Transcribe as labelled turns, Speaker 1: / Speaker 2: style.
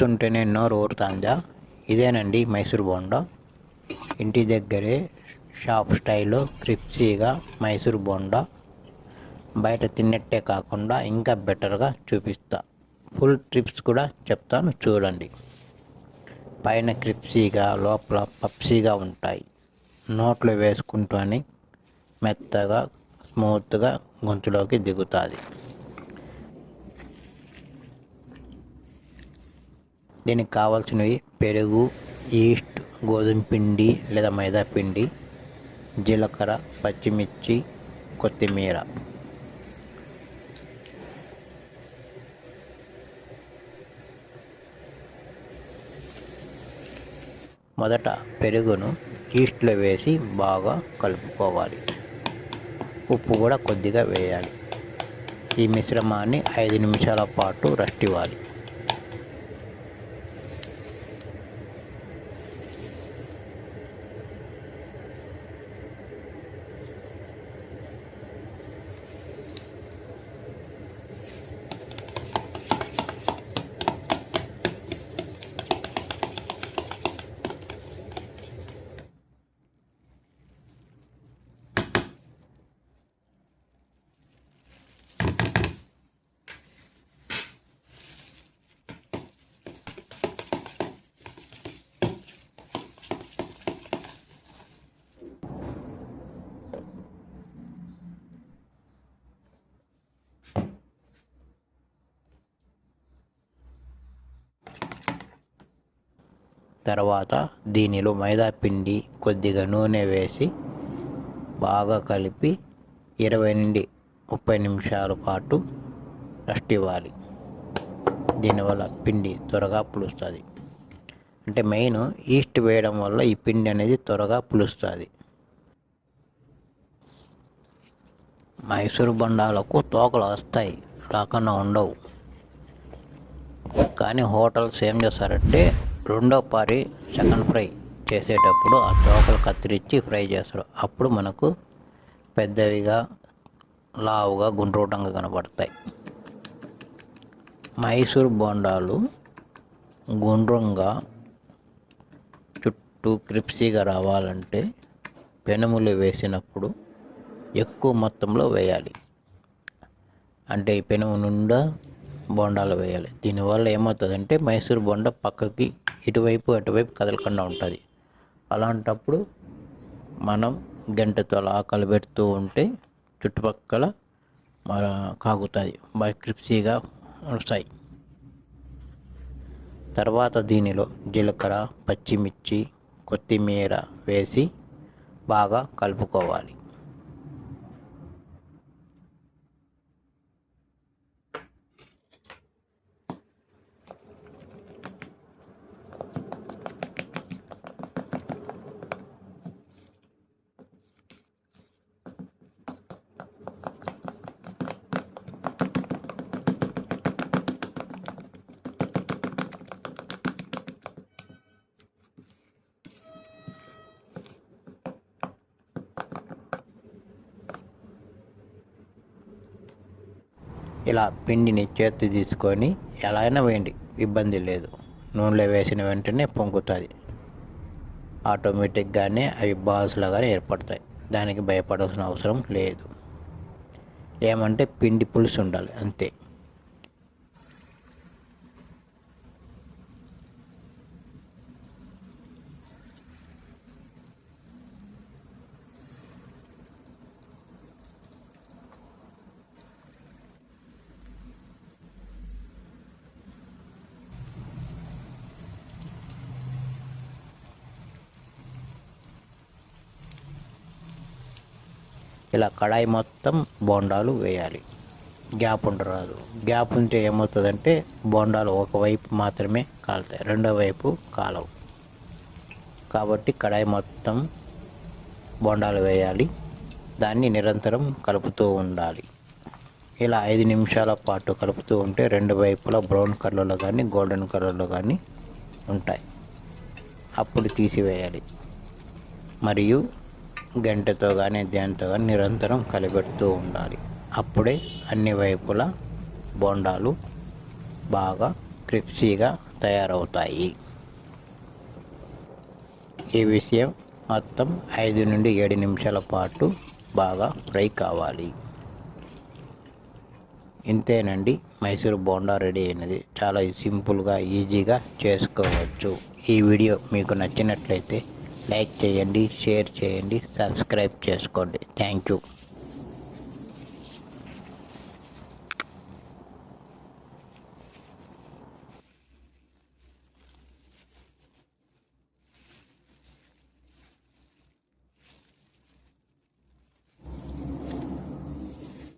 Speaker 1: చూస్తుంటేనే నోరు ఊరుతుందా. ఇదేనండి మైసూర్ బోండా. ఇంటి దగ్గరే షాప్ స్టైల్లో క్రిప్సీగా మైసూర్ బోండా బయట తిన్నట్టే కాకుండా ఇంకా బెటర్గా చూపిస్తా. ఫుల్ టిప్స్ కూడా చెప్తాను చూడండి. పైన క్రిప్సీగా లోపల పప్సీగా ఉంటాయి. నోట్లో వేసుకుంటూనే మెత్తగా స్మూత్గా గొంతులోకి దిగుతుంది. దీనికి కావాల్సినవి పెరుగు, ఈస్ట్, గోధుమ పిండి లేదా మైదా పిండి, జీలకర్ర, పచ్చిమిర్చి, కొత్తిమీర. మొదట పెరుగును ఈస్ట్లో వేసి బాగా కలుపుకోవాలి. ఉప్పు కూడా కొద్దిగా వేయాలి. ఈ మిశ్రమాన్ని 5 నిమిషాల పాటు రెస్ట్ ఇవ్వాలి. తర్వాత దీనిలో మైదా పిండి, కొద్దిగా నూనె వేసి బాగా కలిపి 20 నుండి 30 నిమిషాల పాటు రెస్ట్ ఇవ్వాలి. దీనివల్ల పిండి త్వరగా పులుస్తుంది. అంటే మెయిన్ ఈస్ట్ వేయడం వల్ల ఈ పిండి అనేది త్వరగా పులుస్తుంది. మైసూర్ బొండాలకు తోకలు వస్తాయి, రాకుండా ఉండవు. కానీ హోటల్స్ ఏం చేస్తారంటే రెండో పారి చికెన్ ఫ్రై చేసేటప్పుడు ఆ తోకలు కత్తిరించి ఫ్రై చేస్తారు. అప్పుడు మనకు పెద్దవిగా, లావుగా, గుండ్రూటంగా కనబడతాయి. మైసూర్ బోండాలు గుండ్రంగా చుట్టూ క్రిప్సీగా రావాలంటే పెనుములు వేసినప్పుడు ఎక్కువ మొత్తంలో వేయాలి. అంటే ఈ పెనుము నిండా బోండాలు వేయాలి. దీనివల్ల ఏమవుతుందంటే మైసూర్ బోండా పక్కకి ఇటువైపు అటువైపు కదలకుండా ఉంటుంది. అలాంటప్పుడు మనం గంటతో అలా కలబెడుతూ ఉంటే చుట్టుపక్కల కాగుతుంది, బాగా క్రిప్సీగా వస్తాయి. తర్వాత దీనిలో జీలకర్ర, పచ్చిమిర్చి, కొత్తిమీర వేసి బాగా కలుపుకోవాలి. ఇలా పిండిని చేతి తీసుకొని ఎలా అయినా వేయండి, ఇబ్బంది లేదు. నూనెలో వేసిన వెంటనే పొంగుతుంది. ఆటోమేటిక్గానే అవి బాల్స్ లాగానే ఏర్పడతాయి. దానికి భయపడాల్సిన అవసరం లేదు. ఏమంటే పిండి పులుసు ఉండాలి అంతే. ఇలా కడాయి మొత్తం బోండాలు వేయాలి. గ్యాప్ ఉండరాదు. గ్యాప్ ఉంటే ఏమవుతుందంటే బోండాలు ఒకవైపు మాత్రమే కాలుతాయి, రెండో వైపు కాలవు. కాబట్టి కడాయి మొత్తం బోండాలు వేయాలి. దాన్ని నిరంతరం కలుపుతూ ఉండాలి. ఇలా 5 నిమిషాల పాటు కలుపుతూ ఉంటే రెండు వైపులా బ్రౌన్ కలర్లో కానీ గోల్డెన్ కలర్లో కానీ ఉంటాయి. అప్పుడు తీసివేయాలి. మరియు గంటతో కానీ దేనితో కానీ నిరంతరం కలిపెడుతూ ఉండాలి. అప్పుడే అన్ని వైపులా బోండాలు బాగా క్రిప్సీగా తయారవుతాయి. ఈ విషయం మొత్తం 5 నుండి 7 నిమిషాల పాటు బాగా ఫ్రై కావాలి. ఇంతేనండి, మైసూర్ బోండా రెడీ అయినది. చాలా సింపుల్గా ఈజీగా చేసుకోవచ్చు. ఈ వీడియో మీకు నచ్చినట్లయితే లైక్ చేయండి, షేర్ చేయండి, సబ్స్క్రైబ్ చేసుకోండి. Thank you.